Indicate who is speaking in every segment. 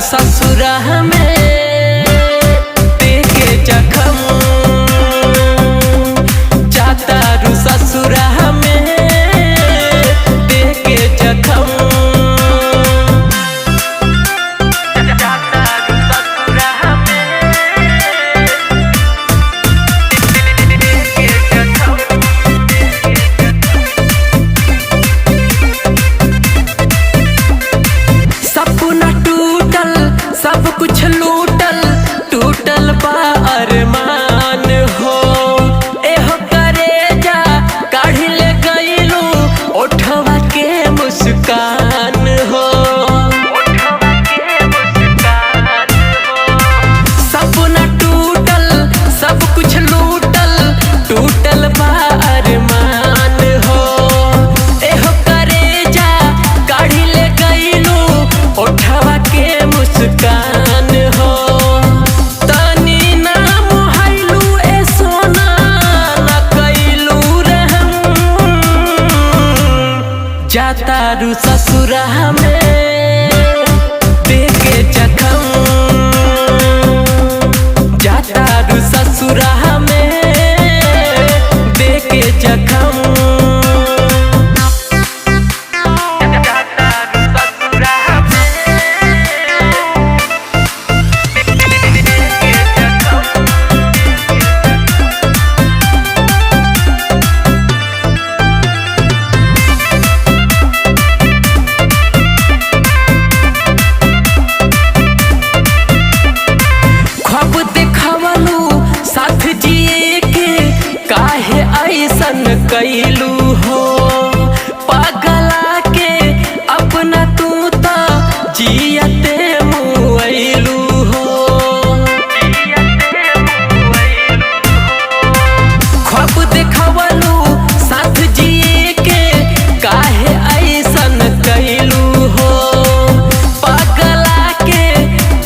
Speaker 1: ससुरा में देके जखम, जाता रू ससुरा में देके जखम। सब कुछ लूटल टूटल बा अरमान हो, एहो करेजा काढ़ी ले गइलू ओठवा के मुस्कान हो। सपना टूटल सब कुछ लूटल टूटल बा अरमान हो, एहो करेजा काढ़ी ले गइलू ओठवा के मुस्कान हो। तनी नाम हाइलू ए सोना न कइलू रहम, जाता रू ससुरा में देके जखम, जाता रू ससुरा में देके जखम। साथ जिए के काहे ऐसन कैलू हो, पागला के अपना तू तो जियते मुआइलू हो। ख्वाब देखवलू साथ जिए के काहे ऐसन कैलू हो, पागला के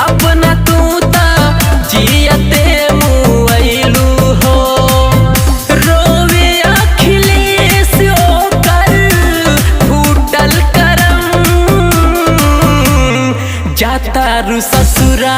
Speaker 1: अपना तू तो जियते जाता रू ससुरा